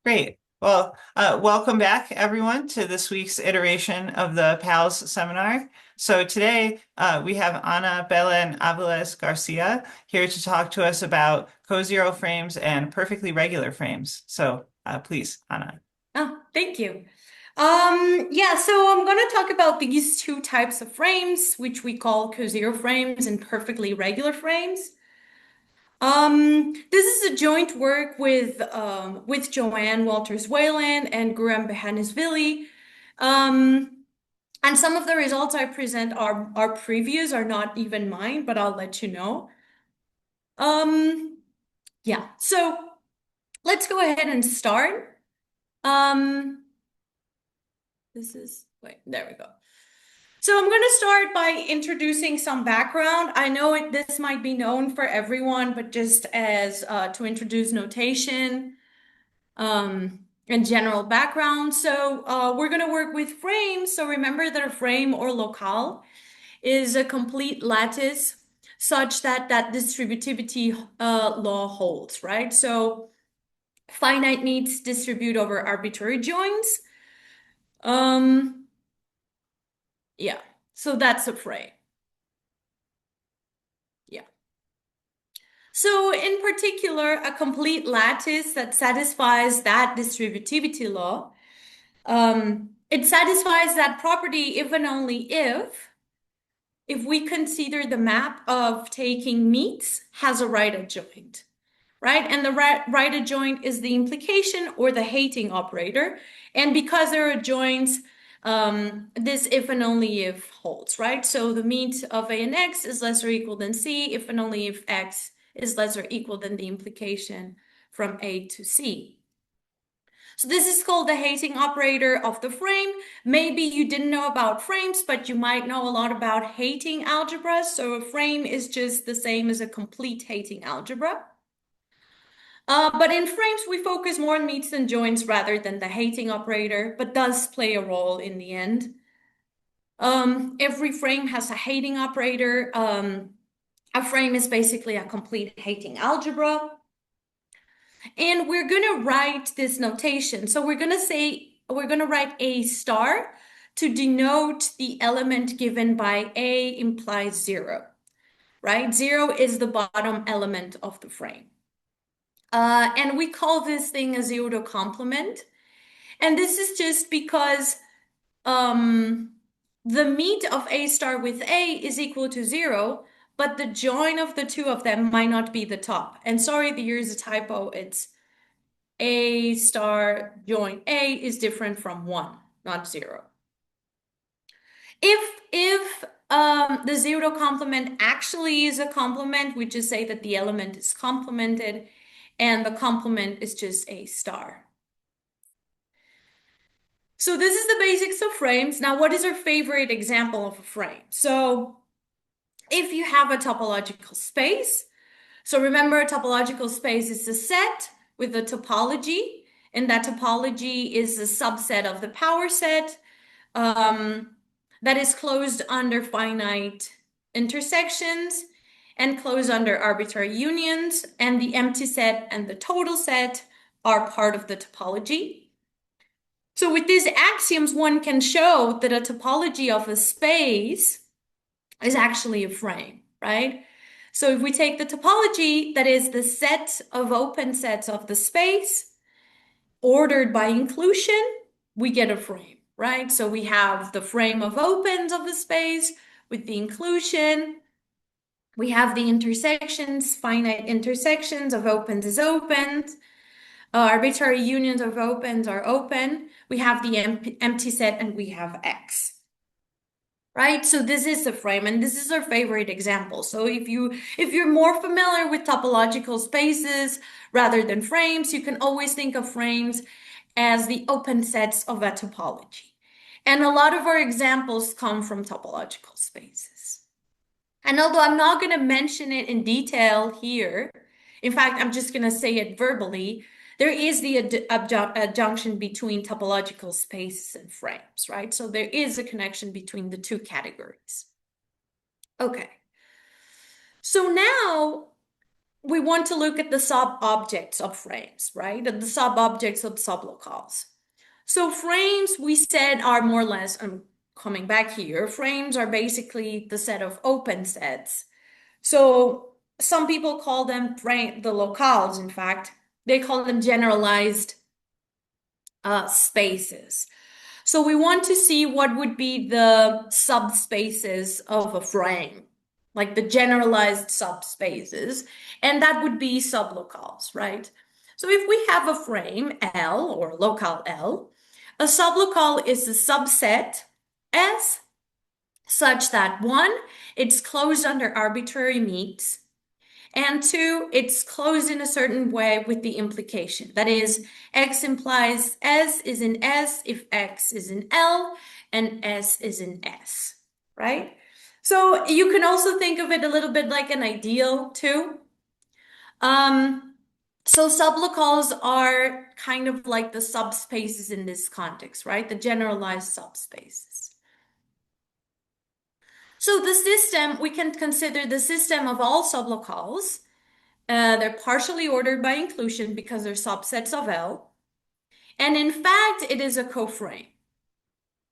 Great. Well, welcome back, everyone, to this week's iteration of the PALS seminar. So today we have Ana, Belén, Avilez, García here to talk to us about Cozero frames and perfectly regular frames. So please, Ana. Oh, thank you. Yeah, so I'm going to talk about these two types of frames, which we call Cozero frames and perfectly regular frames. This is a joint work with Joanne Walters-Whalen and Guram Behanisvili. Um, and some of the results I present are previews, are not even mine, but I'll let you know. Um, yeah, so let's go ahead and start. Um, wait, there we go. So I'm going to start by introducing some background. I know this might be known for everyone, but just as to introduce notation and general background. So we're going to work with frames. So remember that a frame or locale is a complete lattice such that that distributivity law holds, right? So finite meets distribute over arbitrary joins. Um, yeah, so that's a frame. Yeah. So in particular, a complete lattice that satisfies that distributivity law, it satisfies that property if and only if we consider the map of taking meets has a right adjoint, right? And the right adjoint is the implication or the hating operator. And because there are adjoints, this if and only if holds, right? So the meet of A and X is less or equal than C if and only if X is less or equal than the implication from A to C. So this is called the hating operator of the frame. Maybe you didn't know about frames, but you might know a lot about hating algebra. So a frame is just the same as a complete hating algebra. But in frames, we focus more on meets and joins rather than the hating operator, but does play a role in the end. Every frame has a hating operator. A frame is basically a complete hating algebra. And we're going to write this notation. So we're going to write A star to denote the element given by A implies zero, right? Zero is the bottom element of the frame. And we call this thing a pseudo complement. And this is just because um, the meet of A star with A is equal to zero, but the join of the two of them might not be the top. And sorry, here's a typo. It's A star join A is different from one, not zero. If the pseudo complement actually is a complement, we just say that the element is complemented and the complement is just A star. So this is the basics of frames. Now, what is our favorite example of a frame? So if you have a topological space, so remember a topological space is a set with a topology, and that topology is a subset of the power set that is closed under finite intersections and closed under arbitrary unions, and the empty set and the total set are part of the topology. So with these axioms, one can show that a topology of a space is actually a frame, right? So if we take the topology, that is the set of open sets of the space, ordered by inclusion, we get a frame, right? So we have the frame of opens of the space with the inclusion. We have the intersections, finite intersections of opens is opens. Arbitrary unions of opens are open. We have the empty set and we have X. Right? So this is the frame and this is our favorite example. So if you're more familiar with topological spaces rather than frames, you can always think of frames as the open sets of a topology. And a lot of our examples come from topological spaces. And although I'm not going to mention it in detail here, in fact, I'm just going to say it verbally, there is the adjunction between topological spaces and frames, right? So there is a connection between the two categories. Okay. So now we want to look at the sub-objects of frames, right? The sub-objects of sublocales. So frames, we said, are more or less, I'm coming back here, frames are basically the set of open sets. So some people call them the locales, in fact, they call them generalized spaces. So we want to see what would be the subspaces of a frame, like the generalized subspaces, and that would be sublocales, right? So if we have a frame L or locale L, a sublocale is a subset S such that one, it's closed under arbitrary meets, and two, it's closed in a certain way with the implication. That is, X implies S is in S if X is in L and S is in S, right? So you can also think of it a little bit like an ideal too. Um, so sublocales are kind of like the subspaces in this context, right? The generalized subspaces. So the system, we can consider the system of all sublocales. They're partially ordered by inclusion because they're subsets of L. And in fact, it is a coframe.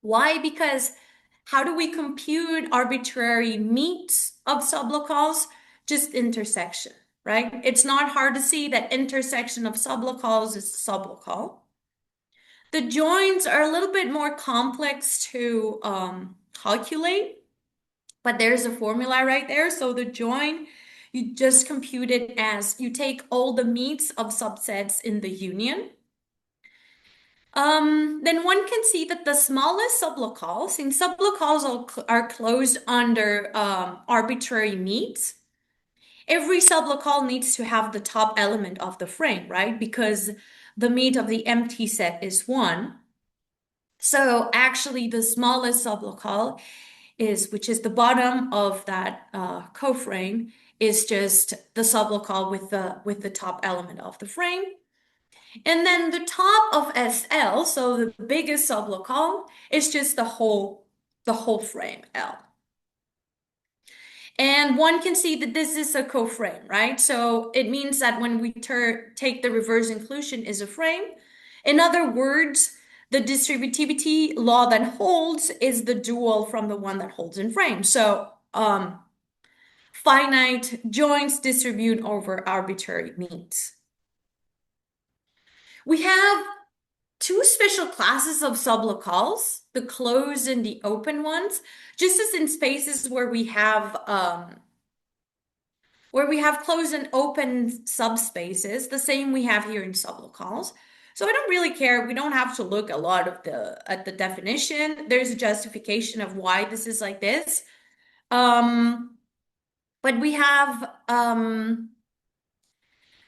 Why? Because how do we compute arbitrary meets of sublocales? Just intersection, right? It's not hard to see that intersection of sublocales is sublocale. The joins are a little bit more complex to calculate, but there's a formula right there. So the join, you just compute it as you take all the meets of subsets in the union. Then one can see that the smallest sublocale, since sublocales are closed under arbitrary meets, every sublocale needs to have the top element of the frame, right? Because the meet of the empty set is 1. So actually the smallest sublocale which is the bottom of that coframe, is just the sublocale with the top element of the frame. And then the top of SL, so the biggest sublocale, is just the whole frame L. And one can see that this is a coframe, right? So it means that when we take the reverse inclusion is a frame. In other words, the distributivity law that holds is the dual from the one that holds in frame. So finite joints distribute over arbitrary means. We have two special classes of sublocales, the closed and the open ones, just as in spaces where we have closed and open subspaces, the same we have here in sublocales. So I don't really care. We don't have to look a lot at the definition. There's a justification of why this is like this. But we have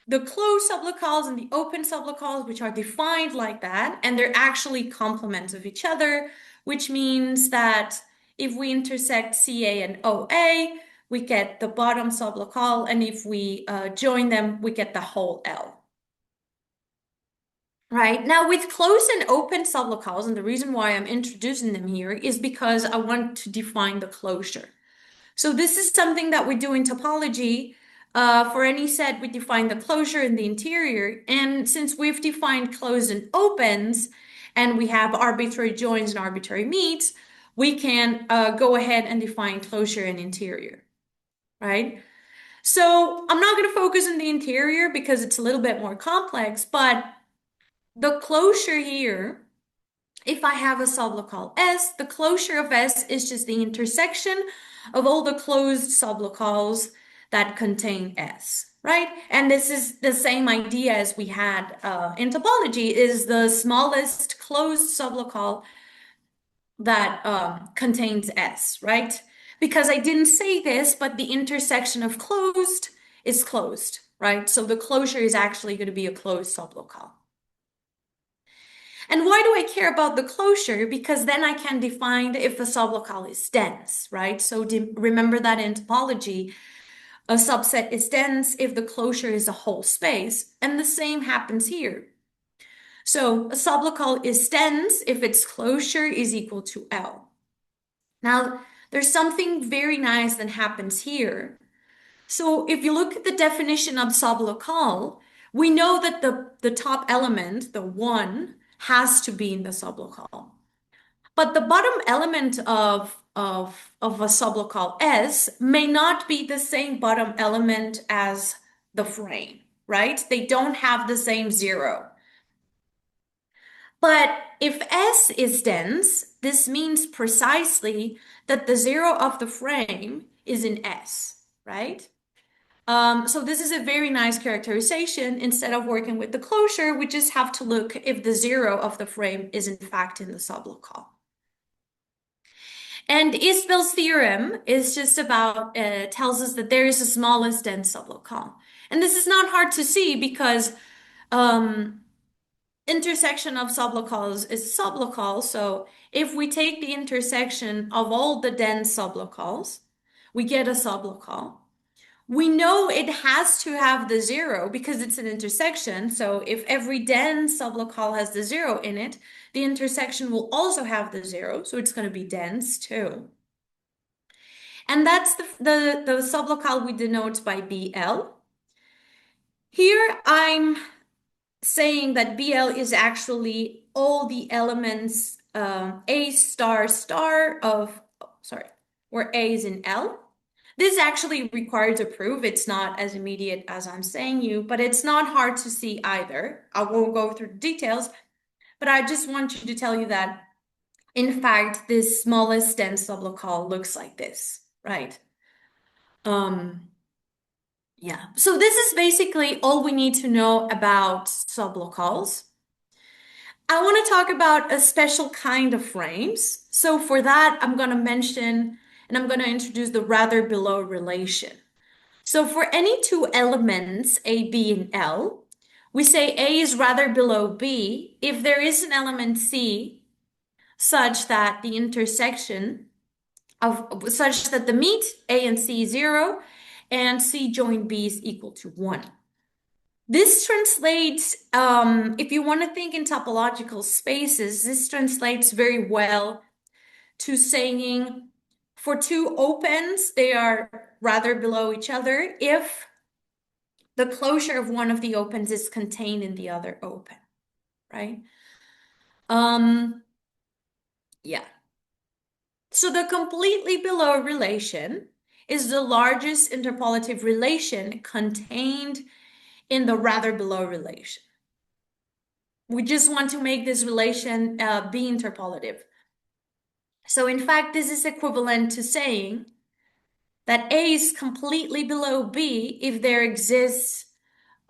the closed sublocales and the open sublocales, which are defined like that, and they're actually complements of each other, which means that if we intersect CA and OA, we get the bottom sublocale, and if we join them, we get the whole L. Right, now with closed and open sublocales, and the reason why I'm introducing them here is because I want to define the closure. So this is something that we do in topology. For any set, we define the closure in the interior. And since we've defined closed and opens, and we have arbitrary joins and arbitrary meets, we can go ahead and define closure and interior, right? So I'm not going to focus on the interior because it's a little bit more complex, but the closure here, if I have a sublocale S, the closure of S is just the intersection of all the closed sublocales that contain S, right? And this is the same idea as we had in topology, is the smallest closed sublocale that contains S, right? Because I didn't say this, but the intersection of closed is closed, right? So the closure is actually going to be a closed sublocale. And why do I care about the closure? Because then I can define if a sublocale is dense, right? So remember that in topology, a subset is dense if the closure is a whole space, and the same happens here. So a sublocale is dense if its closure is equal to L. Now, there's something very nice that happens here. So if you look at the definition of sublocal, we know that the top element, the one, has to be in the sublocal. But the bottom element of a sublocal S may not be the same bottom element as the frame, right? They don't have the same zero. But if S is dense, this means precisely that the zero of the frame is in S, right? So this is a very nice characterization. Instead of working with the closure, we just have to look if the zero of the frame is in fact in the sublocal. And Isbell's theorem is just about, tells us that there is the smallest dense sublocal. And this is not hard to see because intersection of sublocals is sublocal. So if we take the intersection of all the dense sublocals, we get a sublocal. We know it has to have the zero because it's an intersection. So if every dense sublocal has the zero in it, the intersection will also have the zero. So it's going to be dense too. And that's the sublocal we denote by BL. Here I'm saying that BL is actually all the elements A star star of, sorry, where A is in L. This actually requires a proof. It's not as immediate as I'm saying you, but it's not hard to see either. I won't go through the details, but I just want you to tell you that, in fact, this smallest dense sublocal looks like this, right? Yeah. So this is basically all we need to know about sublocals. I want to talk about a special kind of frames. So for that, I'm going to mention and I'm going to introduce the rather below relation. So for any two elements, A, B, and L, we say A is rather below B if there is an element C such that the intersection of such that the meet A and C is 0 and C join B is equal to 1. This translates, if you want to think in topological spaces, this translates very well to saying for two opens, they are rather below each other if the closure of one of the opens is contained in the other open, right? Yeah. So the completely below relation is the largest interpolative relation contained in the rather below relation. We just want to make this relation be interpolative. So in fact, this is equivalent to saying that A is completely below B if there exists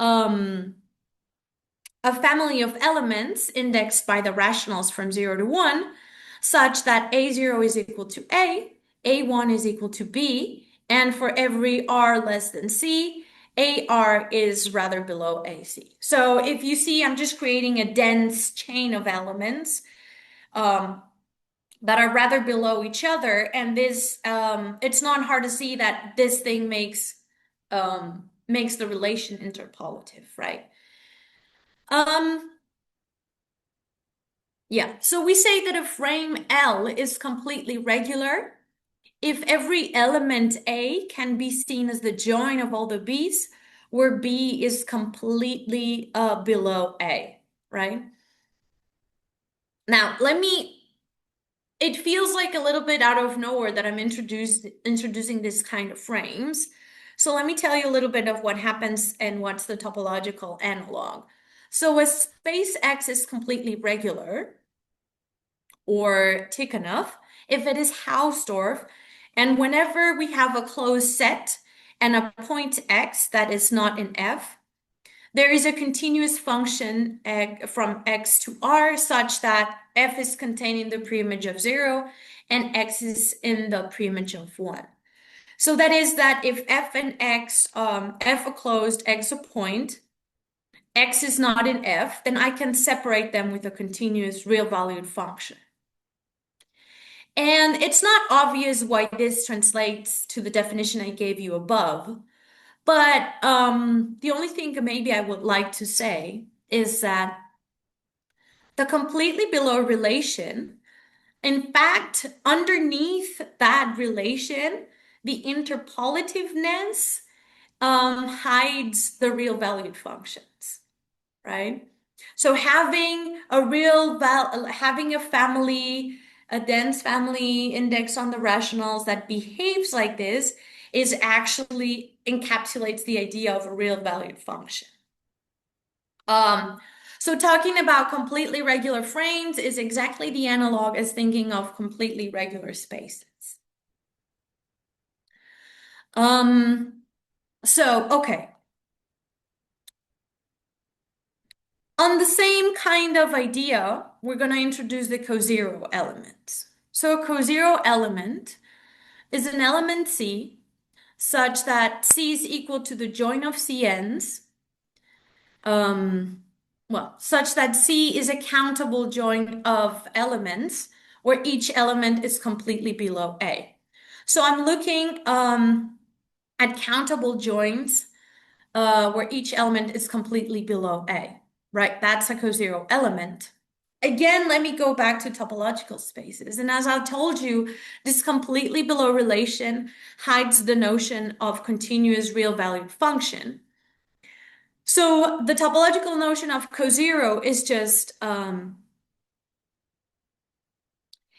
a family of elements indexed by the rationals from 0 to 1, such that A0 is equal to A, A1 is equal to B, and for every R less than C, AR is rather below AC. So if you see, I'm just creating a dense chain of elements that are rather below each other, and this it's not hard to see that this thing makes the relation interpolative, right? Yeah, so we say that a frame L is completely regular if every element A can be seen as the join of all the B's, where B is completely below A, right? Now, it feels like a little bit out of nowhere that I'm introducing this kind of frames. So let me tell you a little bit of what happens and what's the topological analog. So a space X is completely regular or Tikhonov if it is Hausdorff, and whenever we have a closed set and a point X that is not in F, there is a continuous function from X to R such that F is contained in the preimage of 0 and X is in the preimage of 1. So that is that if F and X, F a closed, X a point, X is not in F, then I can separate them with a continuous real valued function. And it's not obvious why this translates to the definition I gave you above, but the only thing maybe I would like to say is that the completely below relation, in fact, underneath that relation, the interpolativeness hides the real valued functions, right? So having a family, a dense family index on the rationals that behaves like this is actually encapsulates the idea of a real valued function. Um, so talking about completely regular frames is exactly the analog as thinking of completely regular spaces. Um, okay. On the same kind of idea, we're going to introduce the Cozero element. So a Cozero element is an element C such that C is equal to the join of CNs. Such that C is a countable join of elements where each element is completely below A. So I'm looking at countable joins where each element is completely below A, right? That's a Cozero element. Again, let me go back to topological spaces. And as I told you, this completely below relation hides the notion of continuous real valued function. So the topological notion of Cozero is just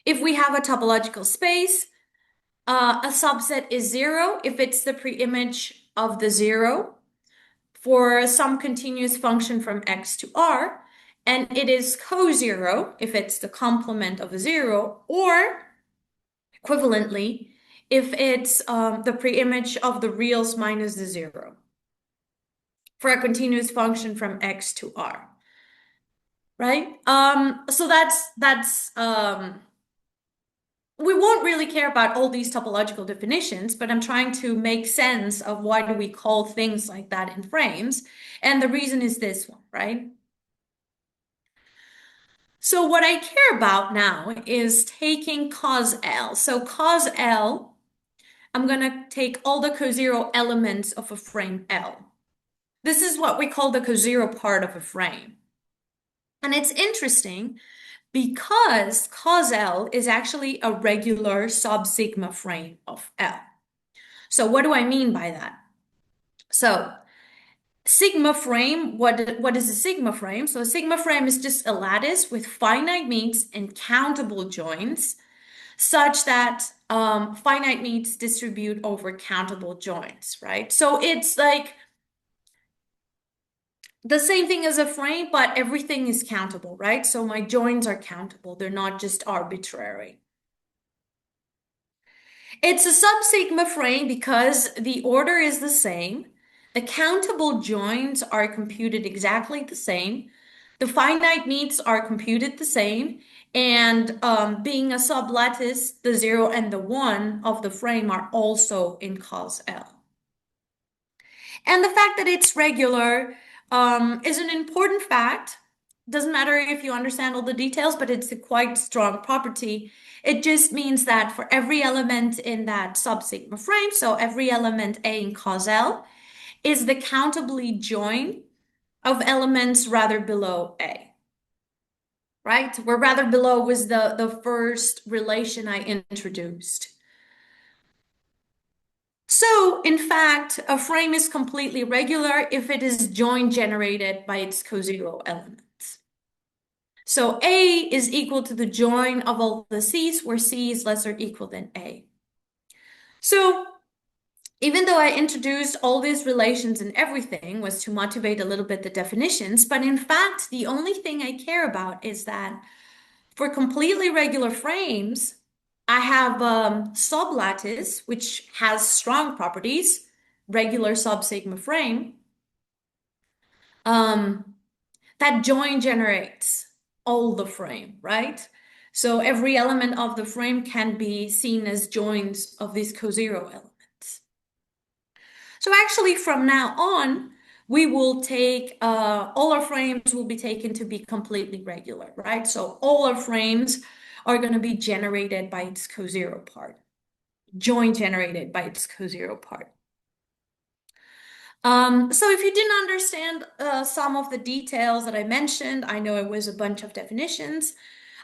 if we have a topological space, a subset is zero if it's the preimage of the zero for some continuous function from X to R, and it is co-zero if it's the complement of a zero, or equivalently, if it's the preimage of the reals minus the zero for a continuous function from X to R, right? So that's we won't really care about all these topological definitions, but I'm trying to make sense of why do we call things like that in frames. And the reason is this one, right? So what I care about now is taking cos L. So cos L, I'm going to take all the cozero elements of a frame L. This is what we call the cozero part of a frame. And it's interesting because cos L is actually a regular sub-sigma frame of L. So what do I mean by that? So sigma frame, what is a sigma frame? So a sigma frame is just a lattice with finite means and countable joins such that finite means distribute over countable joins, right? So it's like the same thing as a frame, but everything is countable, right? So my joins are countable. They're not just arbitrary. It's a sub-sigma frame because the order is the same. The countable joins are computed exactly the same. The finite means are computed the same. And being a sublattice, the 0 and the 1 of the frame are also in cos L. And the fact that it's regular is an important fact. Doesn't matter if you understand all the details, but it's a quite strong property. It just means that for every element in that sub-sigma frame, so every element A in cos L, is the countably join of elements rather below A. Right? Where rather below was the first relation I introduced. So, in fact, a frame is completely regular if it is join generated by its cozero elements. So A is equal to the join of all the C's, where C is less or equal than A. So even though I introduced all these relations and everything was to motivate a little bit the definitions, but in fact, the only thing I care about is that for completely regular frames, I have sublattice, which has strong properties, regular sub-sigma frame, that join generates all the frame, right? So every element of the frame can be seen as joins of these cozero elements. So actually from now on, we will take, all our frames will be taken to be completely regular, right? So all our frames are going to be generated by its cozero part, join generated by its cozero part. So if you didn't understand some of the details that I mentioned, I know it was a bunch of definitions.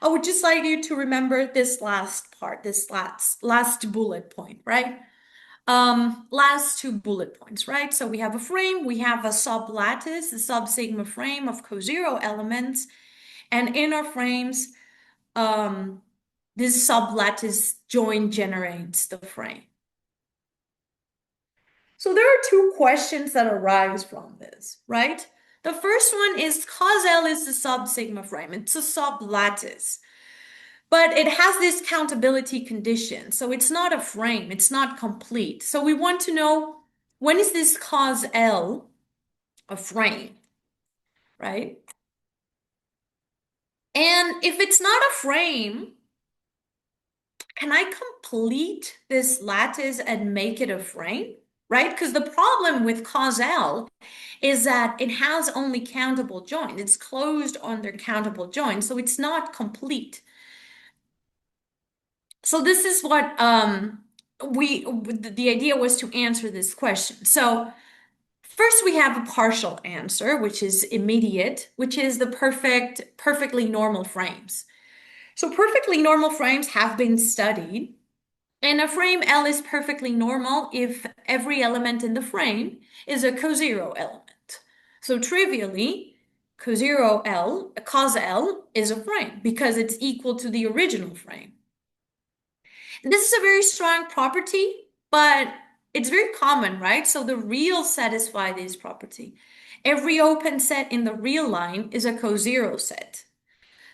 I would just like you to remember this last part, this last bullet point, right? Last two bullet points, right? So we have a frame, we have a sublattice, a subsigma frame of cozero elements, and in our frames, this sublattice join generates the frame. So there are two questions that arise from this, right? The first one is cos L is the subsigma frame. It's a sublattice, but it has this countability condition. So it's not a frame, it's not complete. So we want to know, when is this cos L a frame, right? And if it's not a frame, can I complete this lattice and make it a frame, right? Because the problem with cos L is that it has only countable joins. It's closed under countable joins, so it's not complete. So this is what the idea was to answer this question. So first we have a partial answer, which is immediate, which is the perfectly normal frames. So perfectly normal frames have been studied. And a frame L is perfectly normal if every element in the frame is a cozero element. So trivially, cos L is a frame because it's equal to the original frame. This is a very strong property, but it's very common, right? So the reals satisfy this property. Every open set in the real line is a cozero set.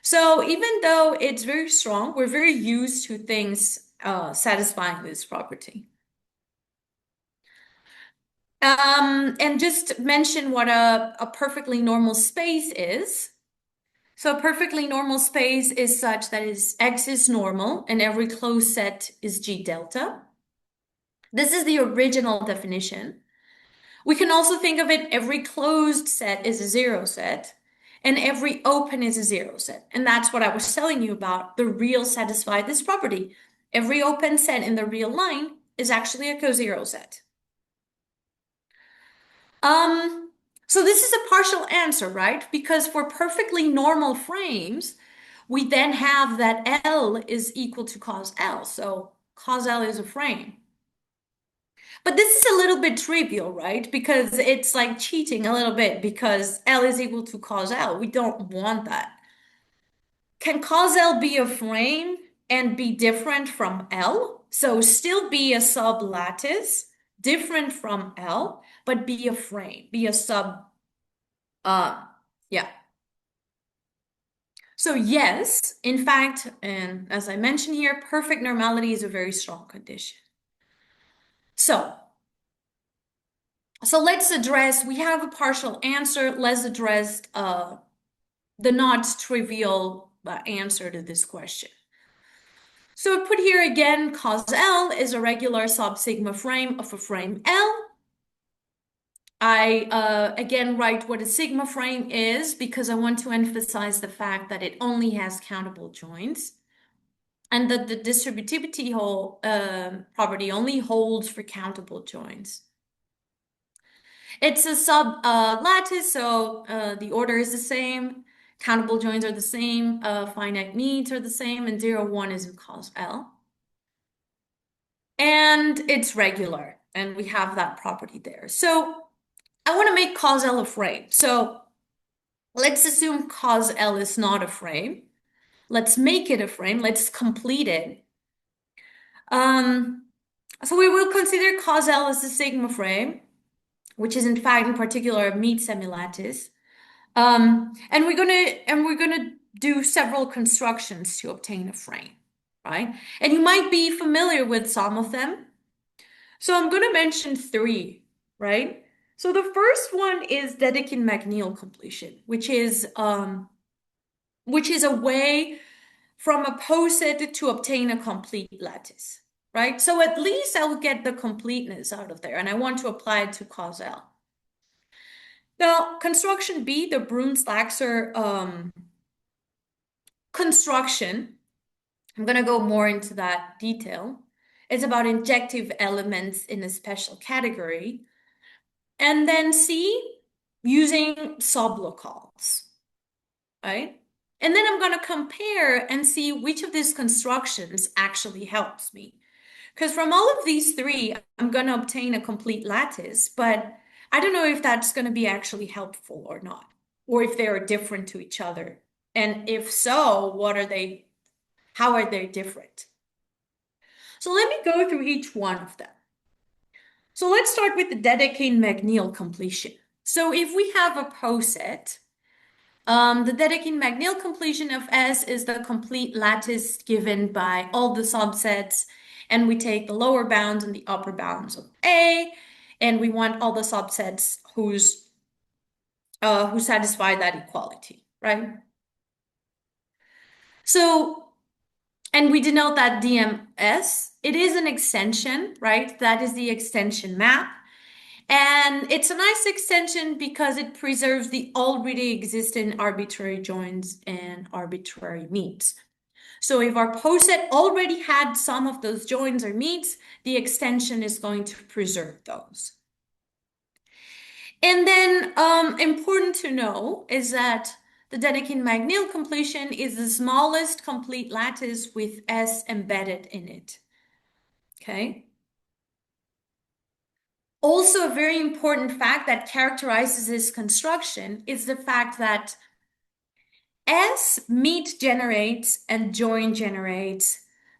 So even though it's very strong, we're very used to things satisfying this property. And just mention what a perfectly normal space is. So a perfectly normal space is such that X is normal and every closed set is G delta. This is the original definition. We can also think of it, every closed set is a zero set and every open is a zero set. And that's what I was telling you about. The real satisfy this property. Every open set in the real line is actually a cozero set. So this is a partial answer, right? Because for perfectly normal frames, we then have that L is equal to cos L. So cos L is a frame. But this is a little bit trivial, right? Because it's like cheating a little bit because L is equal to cos L. We don't want that. Can cos L be a frame and be different from L? So still be a sublattice, different from L, but be a frame, be a yeah. So yes, in fact, and as I mentioned here, perfect normality is a very strong condition. So let's address, we have a partial answer. Let's address the not trivial answer to this question. So I put here again, cos L is a regular subsigma frame of a frame L. I again write what a sigma frame is because I want to emphasize the fact that it only has countable joins and that the distributivity property only holds for countable joins. It's a sub lattice, so the order is the same, countable joins are the same, finite needs are the same, and 0, 1 is in cos L. And it's regular, and we have that property there. So I want to make cos L a frame. So let's assume cos L is not a frame. Let's make it a frame. Let's complete it. So we will consider cos L as a sigma frame, which is in fact in particular a meet semilattice. And we're gonna do several constructions to obtain a frame, right? And you might be familiar with some of them. So I'm gonna mention three, right? So the first one is Dedekind-MacNeil completion, which is a way from a poset to obtain a complete lattice, right? So at least I will get the completeness out of there, and I want to apply it to cos L. Now, construction B, the Brunslaxer construction, I'm going to go more into that detail. It's about injective elements in a special category. And then C, using sublocales, right? And then I'm going to compare and see which of these constructions actually helps me. Because from all of these three, I'm going to obtain a complete lattice, but I don't know if that's going to be actually helpful or not, or if they are different to each other. And if so, what are they? How are they different? So let me go through each one of them. So let's start with the Dedekind-McNeill completion. So if we have a poset, the Dedekind-McNeill completion of S is the complete lattice given by all the subsets, and we take the lower bounds and the upper bounds of A, and we want all the subsets who satisfy that equality, right? So, and we denote that DMS. It is an extension, right? That is the extension map. And it's a nice extension because it preserves the already existing arbitrary joins and arbitrary meets. So if our poset already had some of those joins or meets, the extension is going to preserve those. And then important to know is that the Dedekind-McNeill completion is the smallest complete lattice with S embedded in it. Okay. Also, a very important fact that characterizes this construction is the fact that S meet generates and join generates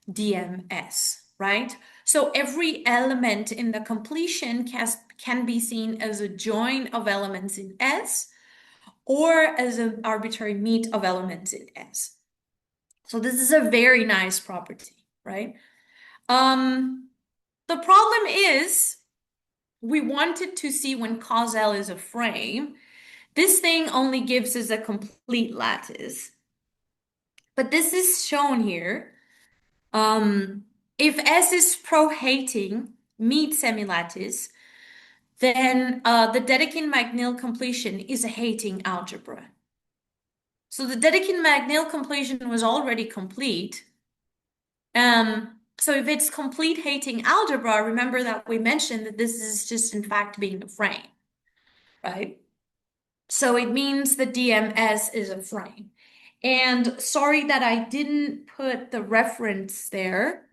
DMS, right? So every element in the completion can be seen as a join of elements in S or as an arbitrary meet of elements in S. So this is a very nice property, right? The problem is we wanted to see when cos L is a frame. This thing only gives us a complete lattice. But this is shown here. If S is pro-hating meet semilattice, then the Dedekind-McNeill completion is a hating algebra. So the Dedekind-McNeill completion was already complete. So if it's complete hating algebra, remember that we mentioned that this is just in fact being a frame, right? So it means the DMS is a frame. And sorry that I didn't put the reference there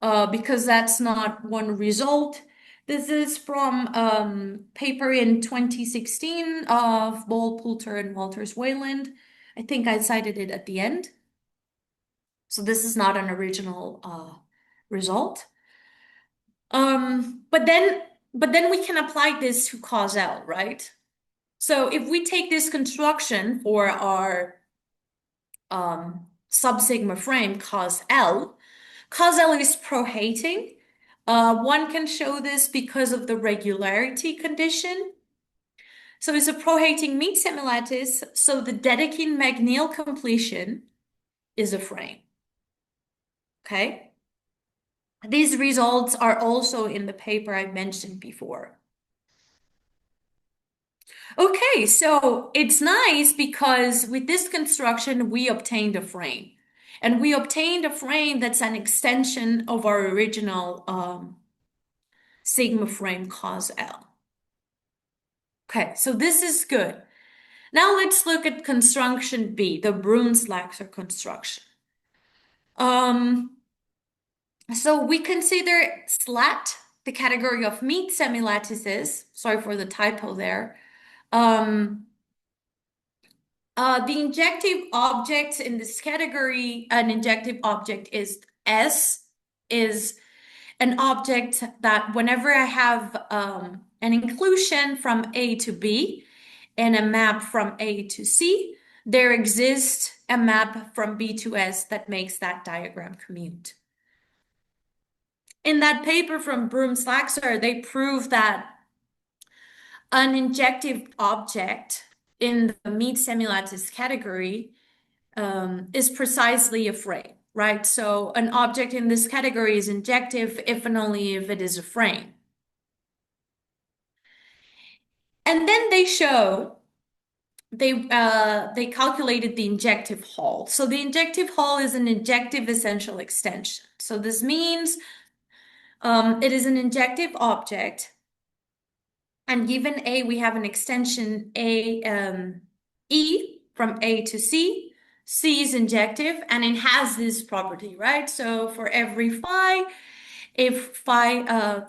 because that's not one result. This is from paper in 2016 of Boll, Poulter, and Walters Wayland. I think I cited it at the end. So this is not an original result. But then we can apply this to cos L, right? So if we take this construction for our subsigma frame cos L is pro-hating. One can show this because of the regularity condition. So it's a pro-hating meet semilattice, so the Dedekind-McNeill completion is a frame. Okay? These results are also in the paper I mentioned before. Okay, so it's nice because with this construction, we obtained a frame. And we obtained a frame that's an extension of our original sigma frame cos L. Okay, so this is good. Now let's look at construction B, the Brunslaxer construction. So we consider slat the category of meet semilattices. Sorry for the typo there. The injective object in this category, an injective object is S, is an object that whenever I have an inclusion from A to B and a map from A to C, there exists a map from B to S that makes that diagram commute. In that paper from Brunslaxer, they prove that an injective object in the meet semilattice category is precisely a frame, right? So an object in this category is injective if and only if it is a frame. And then they show they calculated the injective Hall. So the injective Hall is an injective essential extension. So this means it is an injective object, and given A, we have an extension E from A to C. C is injective, and it has this property, right? So for every phi, If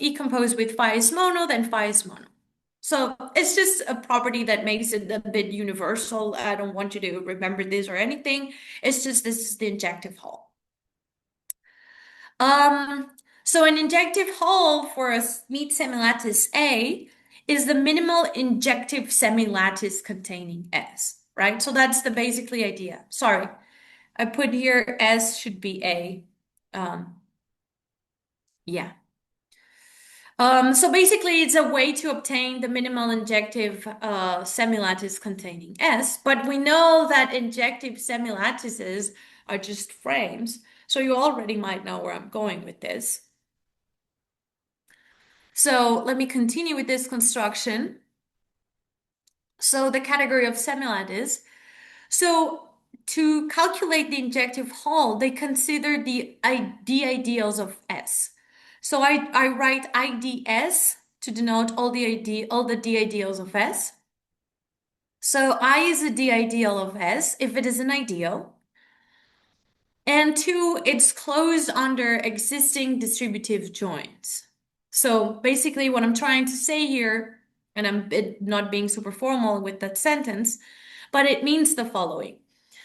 E composed with phi is mono, then phi is mono. So it's just a property that makes it a bit universal. I don't want you to remember this or anything. It's just this is the injective Hall. Um, so an injective Hall for a meat semilattice A is the minimal injective semilattice containing S, right? So that's the basically idea. Sorry, I put here S should be A. Um, yeah. So basically, it's a way to obtain the minimal injective semilattice containing S, but we know that injective semilattices are just frames, so you already might know where I'm going with this. So let me continue with this construction. So the category of semilattice. So to calculate the injective Hall, they consider the ideals of S. So I write IDS to denote all the d ideals of S. So I is a d ideal of S if it is an ideal. And two, it's closed under existing distributive joints. So basically what I'm trying to say here, and I'm not being super formal with that sentence, but it means the following.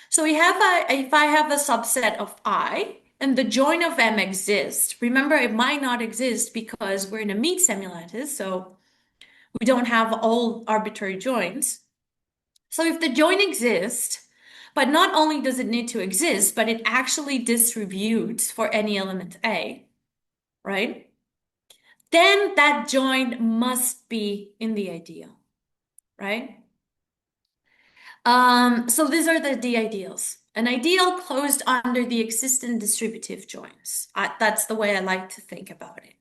So if I have a subset of I and the joint of M exists, remember it might not exist because we're in a meat semilattice, so we don't have all arbitrary joints. So if the joint exists, but not only does it need to exist, but it actually distributes for any element A, right? Then that joint must be in the ideal, right? So these are the d ideals. An ideal closed under the existing distributive joints. That's the way I like to think about it.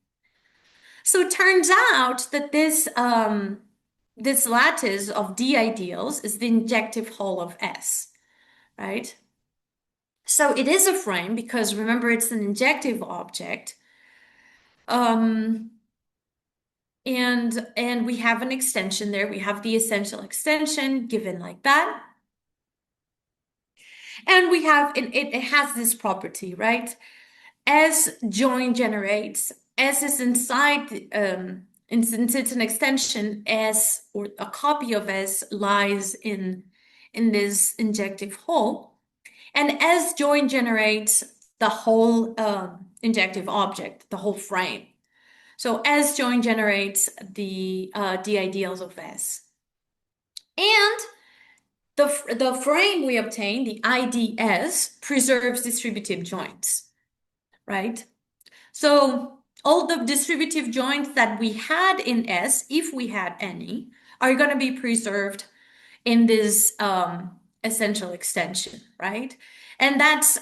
So it turns out that this lattice of d ideals is the injective Hall of S, right? So it is a frame because remember it's an injective object. Um, and we have an extension there. We have the essential extension given like that. And we have it has this property, right? As join generates, as is inside, since it's an extension, S or a copy of S lies in this injective Hall. And as join generates the whole injective object, the whole frame. So as join generates the d ideals of S. And the frame we obtain, the IDS, preserves distributive joints, right? So all the distributive joints that we had in S, if we had any, are going to be preserved in this essential extension, right? And that's,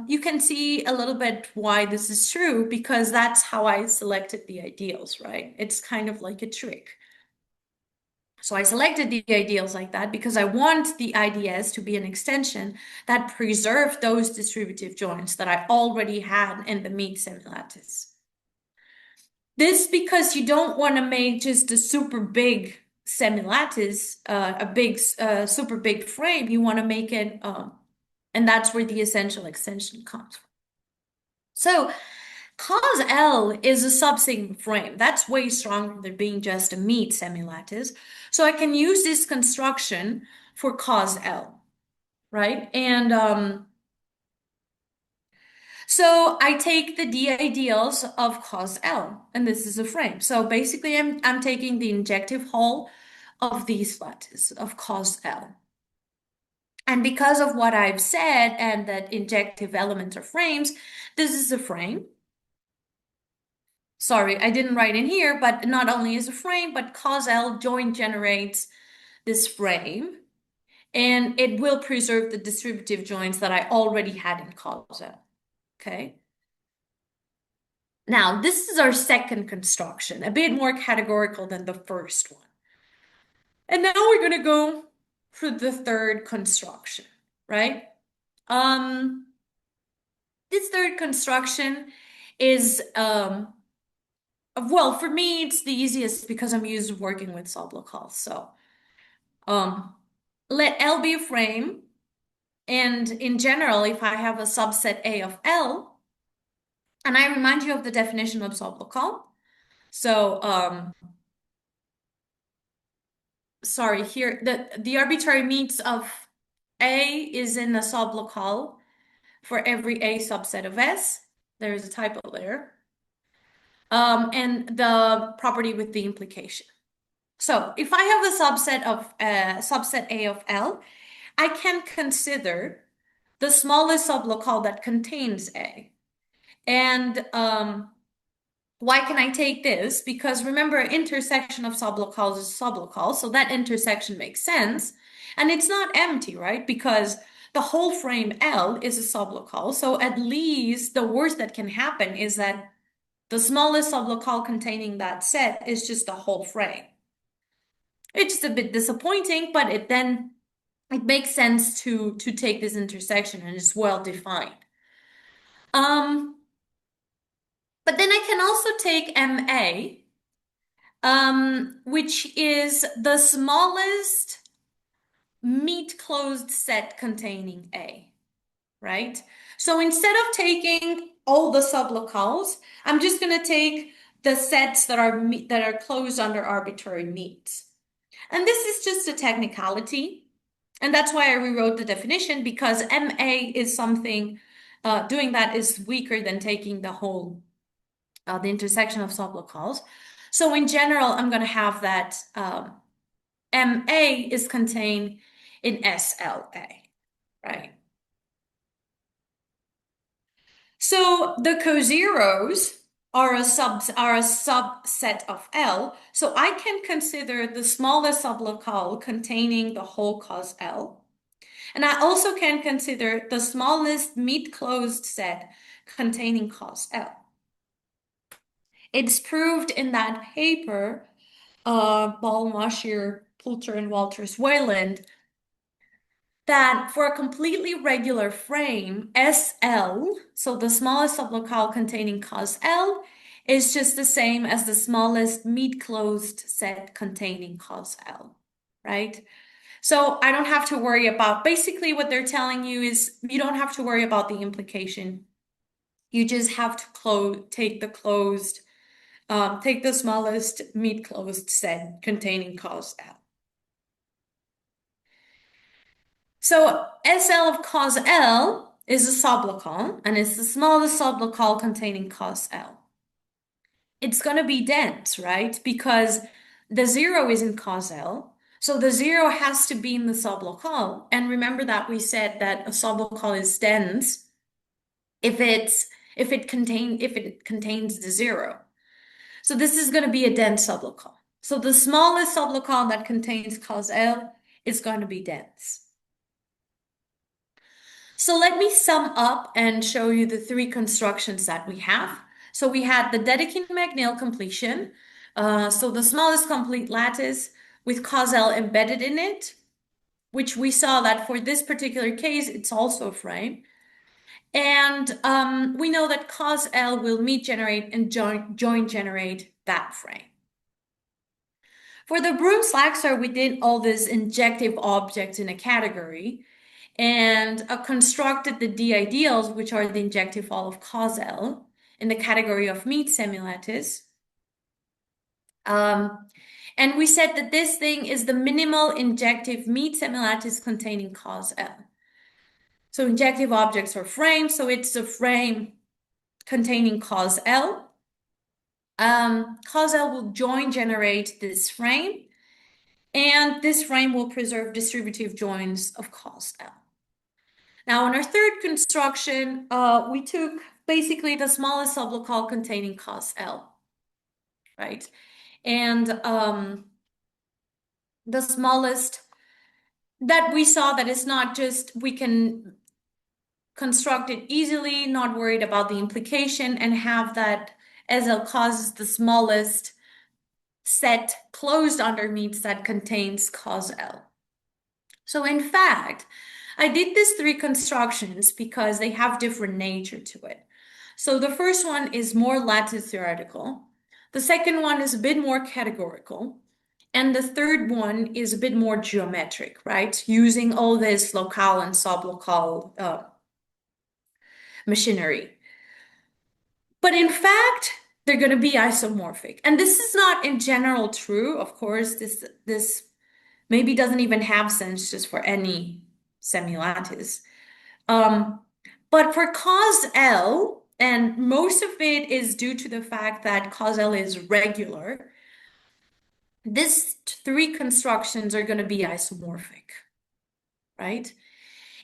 you can see a little bit why this is true because that's how I selected the ideals, right? It's kind of like a trick. So I selected the ideals like that because I want the IDS to be an extension that preserved those distributive joints that I already had in the meat semilattice. This because you don't want to make just a super big semilattice, a big, super big frame. You want to make it, and that's where the essential extension comes from. So cos L is a subsigma frame. That's way stronger than being just a meat semilattice. So I can use this construction for cos L, right? And so I take the d ideals of cos L, and this is a frame. So basically, I'm taking the injective Hall of these lattices of cos L. And because of what I've said and that injective elements are frames, this is a frame. Sorry, I didn't write in here, but not only is a frame, but cos L joint generates this frame, and it will preserve the distributive joints that I already had in cos L. Okay. Now, this is our second construction, a bit more categorical than the first one. And now we're going to go for the third construction, right? This third construction is, well, for me, it's the easiest because I'm used to working with sublocals. So, let L be a frame. And in general, if I have a subset A of L, And I remind you of the definition of sublocal. So, sorry, here the arbitrary means of A is in a sublocal for every A subset of S. There is a typo there. And the property with the implication. So if I have a subset A of L, I can consider the smallest sublocal that contains A. And why can I take this? Because remember, intersection of sublocals is sublocal, so that intersection makes sense. And it's not empty, right? Because the whole frame L is a sublocal. So at least the worst that can happen is that the smallest sublocal containing that set is just the whole frame. It's a bit disappointing, but it makes sense to take this intersection and it's well defined. Um, but then I can also take MA, which is the smallest meet closed set containing A, right? So instead of taking all the sublocals, I'm just going to take the sets that are closed under arbitrary meets. And this is just a technicality. And that's why I rewrote the definition, because MA is something, doing that is weaker than taking the intersection of sublocals. So in general, I'm going to have that MA is contained in SLA, right? So the cozeros are a subset of L. So I can consider the smallest sublocal containing the whole cos L. And I also can consider the smallest meet-closed set containing cos L. It's proved in that paper, Ball, Moshier, Poulter, and Walters Wayland, that for a completely regular frame, SL, so the smallest sublocal containing cos L, is just the same as the smallest meet-closed set containing cos L, right? So I don't have to worry about, basically what they're telling you is you don't have to worry about the implication. You just have to take the smallest meet closed set containing cos L. So SL of cos L is a sublocal, and it's the smallest sublocal containing cos L. It's going to be dense, right? Because the zero is in cos L. So the zero has to be in the sublocal. And remember that we said that a sublocal is dense if it contains the zero. So this is going to be a dense sublocal. So the smallest sublocal that contains cos L is going to be dense. So let me sum up and show you the three constructions that we have. So we had the Dedekind-McNeil completion. So the smallest complete lattice with cos L embedded in it, which we saw that for this particular case, it's also a frame. And we know that cos L will meet generate and join generate that frame. For the Broom-Slaxer, we did all these injective objects in a category and constructed the d-ideals, which are the injective all of cos L, in the category of meet semilattice. And we said that this thing is the minimal injective meet semilattice containing cos L. So injective objects are frames, so it's a frame containing cos L. Cos L will join generate this frame, and this frame will preserve distributive joins of cos L. Now, in our third construction, we took basically the smallest sublocal containing cos L, right? And the smallest that we saw that is not just, we can construct it easily, not worried about the implication, and have that SL causes the smallest set closed under meets that contains cos L. So in fact, I did these three constructions because they have different nature to it. So the first one is more lattice theoretical. The second one is a bit more categorical. And the third one is a bit more geometric, right? Using all this local and sublocal machinery. But in fact, they're going to be isomorphic. And this is not in general true. Of course, this maybe doesn't even have sense just for any semilattice. Um, but for cos L, and most of it is due to the fact that cos L is regular, these three constructions are going to be isomorphic, right?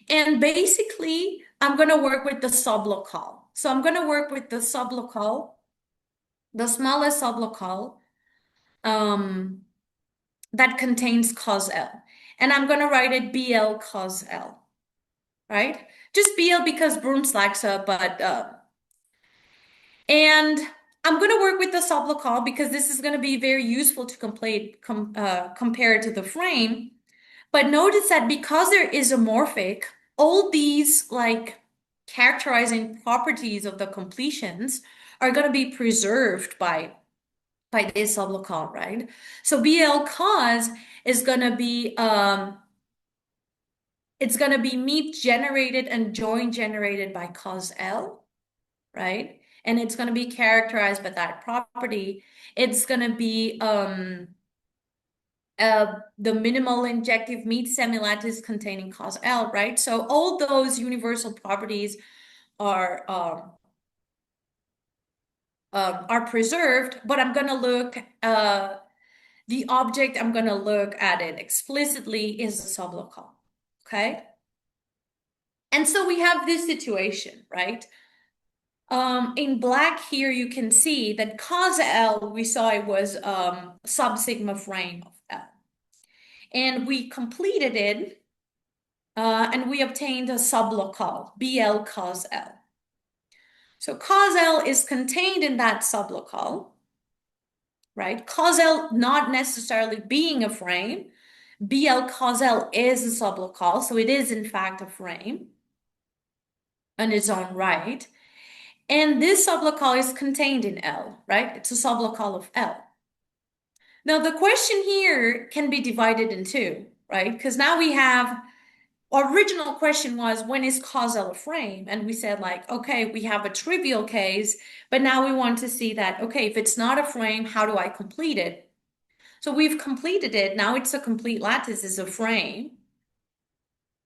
And basically, I'm going to work with the sublocal. So I'm going to work with the sublocal, the smallest sublocal, um, that contains cos L. And I'm going to write it BL cos L, right? Just BL because Brunslaxa, but and I'm going to work with the sublocal because this is going to be very useful to compare it to the frame. But notice that because they're isomorphic, all these like characterizing properties of the completions are going to be preserved by this sublocal, right? So BL cos is going to be it's going to be meet generated and join generated by cos L, right? And it's going to be characterized by that property. It's going to be the minimal injective meet semilattice containing cos L, right? So all those universal properties are are preserved, but I'm going to look the object I'm going to look at it explicitly is the sublocal, okay? And so we have this situation, right? In black here, you can see that cos L, we saw it was sub-sigma frame of L. And we completed it, and we obtained a sublocal, BL cos L. So cos L is contained in that sublocal, right? Cos L not necessarily being a frame. BL cos L is a sublocal, so it is in fact a frame on its own right. And this sublocal is contained in L, right? It's a sublocal of L. Now the question here can be divided in two, right? Because now we have, our original question was, when is cos L a frame? And we said like, okay, we have a trivial case, but now we want to see that, okay, if it's not a frame, how do I complete it? So we've completed it. Now it's a complete lattice is a frame.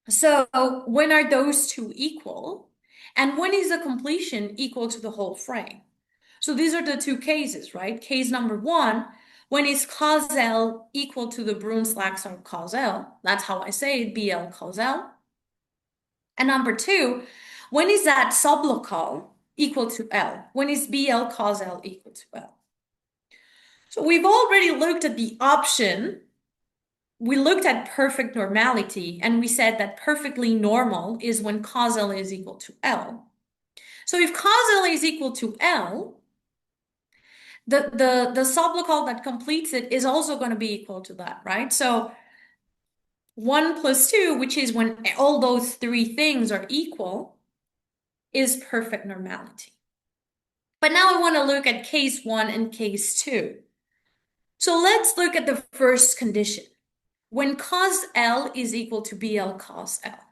So when are those two equal? And when is the completion equal to the whole frame? So these are the two cases, right? Case number one, when is cos L equal to the Brunslaxer cos L? That's how I say it, BL cos L. And number two, when is that sublocal equal to L? When is BL cos L equal to L? So we've already looked at the option. We looked at perfect normality, and we said that perfectly normal is when cos L is equal to L. So if cos L is equal to L, the sublocal that completes it is also going to be equal to that, right? So 1 plus 2, which is when all those three things are equal, is perfect normality. But now I want to look at case 1 and case 2. So let's look at the first condition, when cos L is equal to BL cos L.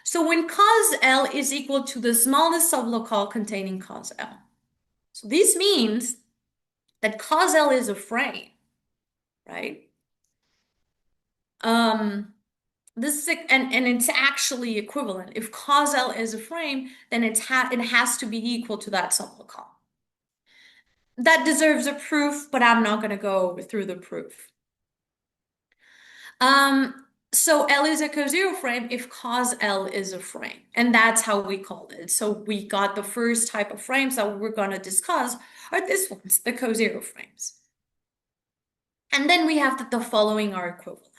So when cos L is equal to the smallest sublocal containing cos L. So this means that cos L is a frame, right? This is and it's actually equivalent. If cos L is a frame, then it has to be equal to that sublocal. That deserves a proof, but I'm not going to go through the proof. So L is a cozero frame if cos L is a frame, and that's how we called it. So we got the first type of frames that we're going to discuss are this ones, the cozero frames. And then we have that the following are equivalent.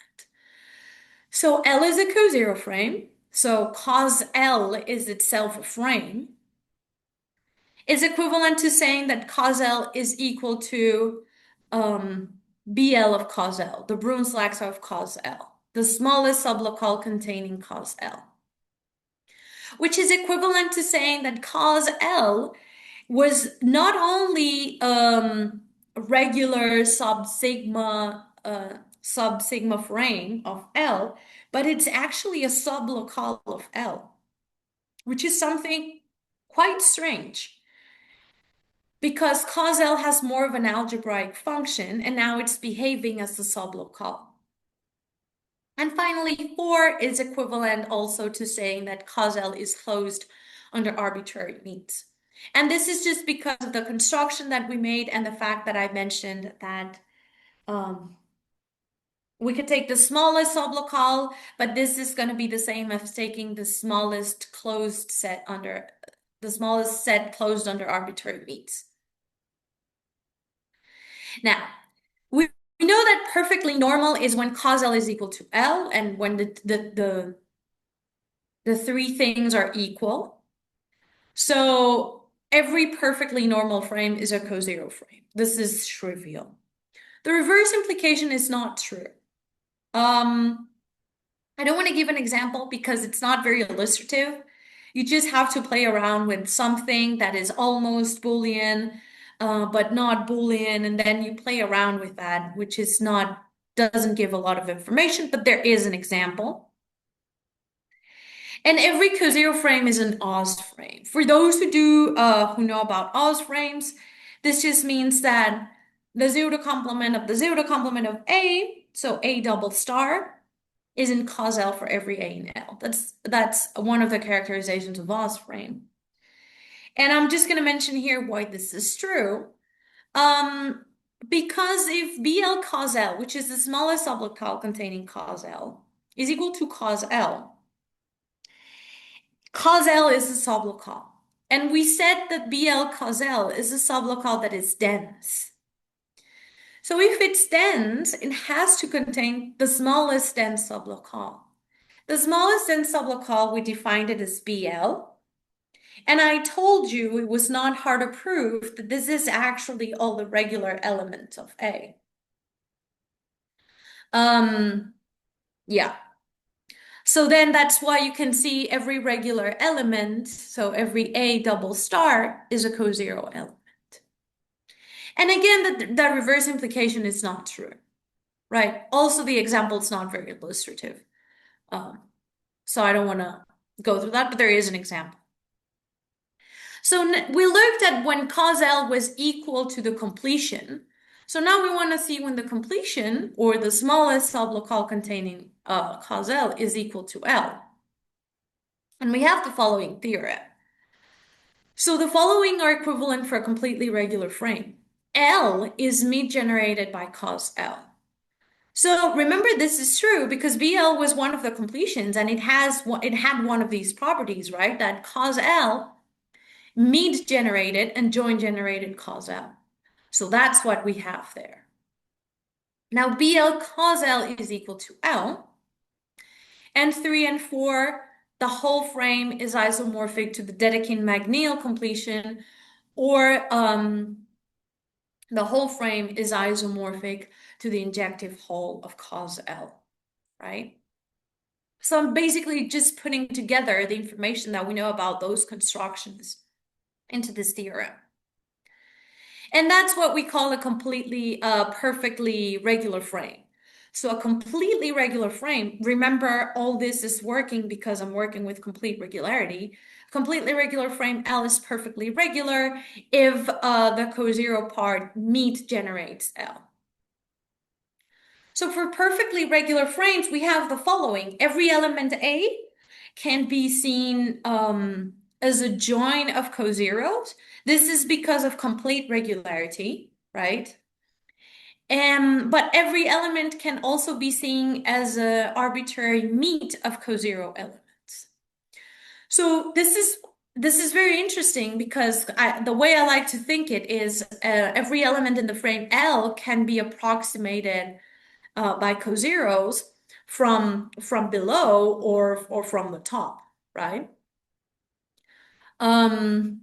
So L is a cozero frame, so cos L is itself a frame, is equivalent to saying that cos L is equal to BL of cos L, the Brunslaxer of cos L, the smallest sublocal containing cos L, which is equivalent to saying that cos L was not only regular sub-sigma frame of L, but it's actually a sublocal of L, which is something quite strange. because cos L has more of an algebraic function, and now it's behaving as the sublocal. And finally, 4 is equivalent also to saying that cos L is closed under arbitrary means. And this is just because of the construction that we made and the fact that I mentioned that um, we could take the smallest sublocal, but this is going to be the same as taking the smallest set closed under arbitrary means. Now, we know that perfectly normal is when cos L is equal to L and when the three things are equal. So every perfectly normal frame is a cozero frame. This is trivial. The reverse implication is not true. I don't want to give an example because it's not very illustrative. You just have to play around with something that is almost Boolean, but not Boolean, and then you play around with that, which is not, doesn't give a lot of information, but there is an example. And every cozero frame is an Oz frame. For those who know about Oz frames, this just means that the zero complement of the zero complement of A, so A double star, is in cos L for every A in L. That's one of the characterizations of Oz frame. And I'm just going to mention here why this is true. Um, because if BL cos L, which is the smallest sublocal containing cos L, is equal to cos L, cos L is a sublocal. And we said that BL cos L is a sublocal that is dense. So if it's dense, it has to contain the smallest dense sublocal. The smallest dense sublocal, we defined it as BL. And I told you it was not hard to prove that this is actually all the regular elements of A. Um, yeah. So then that's why you can see every regular element, so every A double star is a cozero element. And again, the reverse implication is not true, right? Also, the example is not very illustrative. Um, so I don't want to go through that, but there is an example. So we looked at when cos L was equal to the completion. So now we want to see when the completion, or the smallest sublocal containing cos L, is equal to L. And we have the following theorem. So the following are equivalent for a completely regular frame. L is mid-generated by cos L. So remember, this is true because BL was one of the completions and it had one of these properties, right? That cos L mid generated and join generated cos L. So that's what we have there. Now BL cos L is equal to L, and 3 and 4, the whole frame is isomorphic to the Dedekind-Magnil completion, or the whole frame is isomorphic to the injective whole of cos L, right? So I'm basically just putting together the information that we know about those constructions into this theorem. And that's what we call a completely, perfectly regular frame. So a completely regular frame, remember all this is working because I'm working with complete regularity. Completely regular frame, L is perfectly regular if the cozero part meet generates L. So for perfectly regular frames, we have the following. Every element A can be seen as a join of cozeros. This is because of complete regularity, right? But every element can also be seen as an arbitrary meet of cozero elements. So this is very interesting because the way I like to think it is every element in the frame L can be approximated by cozeros from below or from the top, right? Um,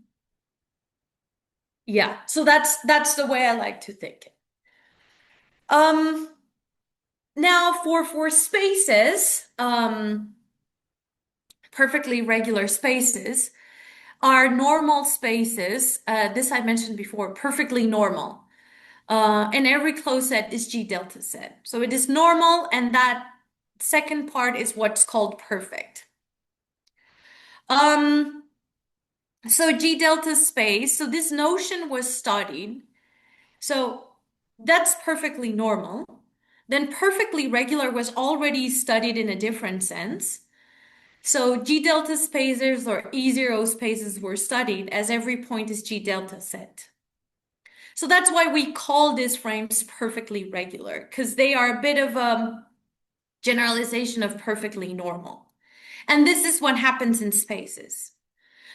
yeah, so that's the way I like to think it. Now for spaces, perfectly regular spaces are normal spaces. This I mentioned before, perfectly normal. And every closed set is G delta set. So it is normal, and that second part is what's called perfect. Um, So G delta space, so this notion was studied. So that's perfectly normal. Then perfectly regular was already studied in a different sense. So G delta spaces or E0 spaces were studied as every point is G delta set. So that's why we call these frames perfectly regular, because they are a bit of a generalization of perfectly normal. And this is what happens in spaces.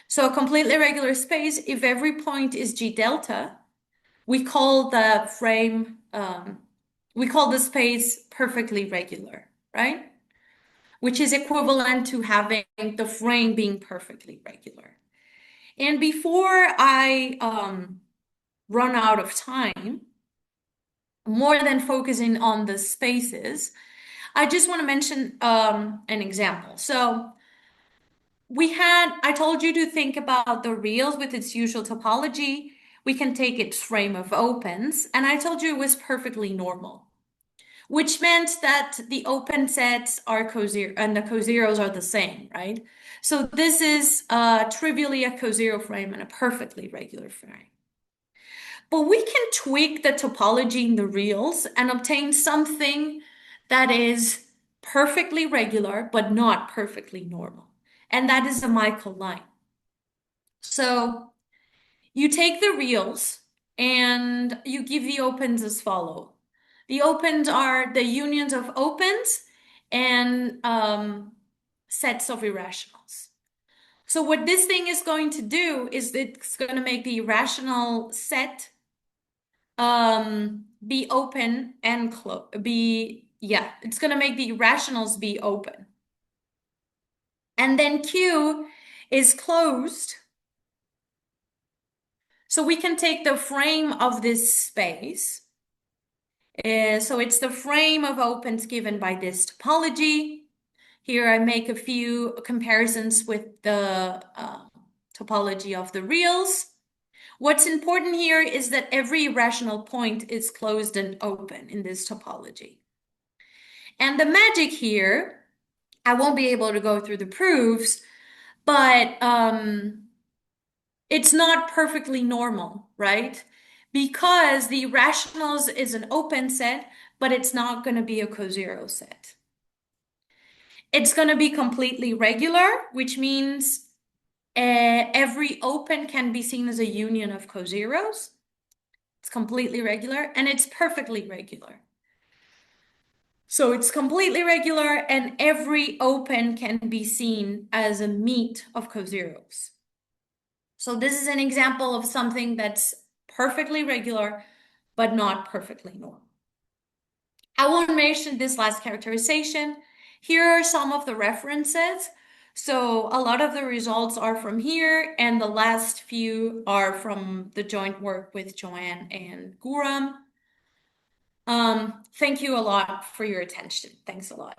So a completely regular space, if every point is G delta, we call the frame, we call the space perfectly regular, right? Which is equivalent to having the frame being perfectly regular. And before I run out of time, more than focusing on the spaces, I just want to mention an example. So I told you to think about the reals with its usual topology. We can take its frame of opens, and I told you it was perfectly normal, which meant that the open sets are cozero and the cozeros are the same, right? So this is trivially a cozero frame and a perfectly regular frame. But we can tweak the topology in the reals and obtain something that is perfectly regular, but not perfectly normal. And that is a Michael line. So you take the reals and you give the opens as follow. The opens are the unions of opens and sets of irrationals. So what this thing is going to do is it's going to make the irrational set be open and it's going to make the irrationals be open. And then Q is closed. So we can take the frame of this space. So it's the frame of opens given by this topology. Here I make a few comparisons with the topology of the reals. What's important here is that every irrational point is closed and open in this topology. And the magic here, I won't be able to go through the proofs, but it's not perfectly normal, right? Because the irrationals is an open set, but it's not going to be a cozero set. It's going to be completely regular, which means every open can be seen as a union of cozeros. It's completely regular, and it's perfectly regular. So it's completely regular, and every open can be seen as a meet of cozeros. So this is an example of something that's perfectly regular, but not perfectly normal. I won't mention this last characterization. Here are some of the references. So a lot of the results are from here, and the last few are from the joint work with Joanne and Guram. Thank you a lot for your attention. Thanks a lot.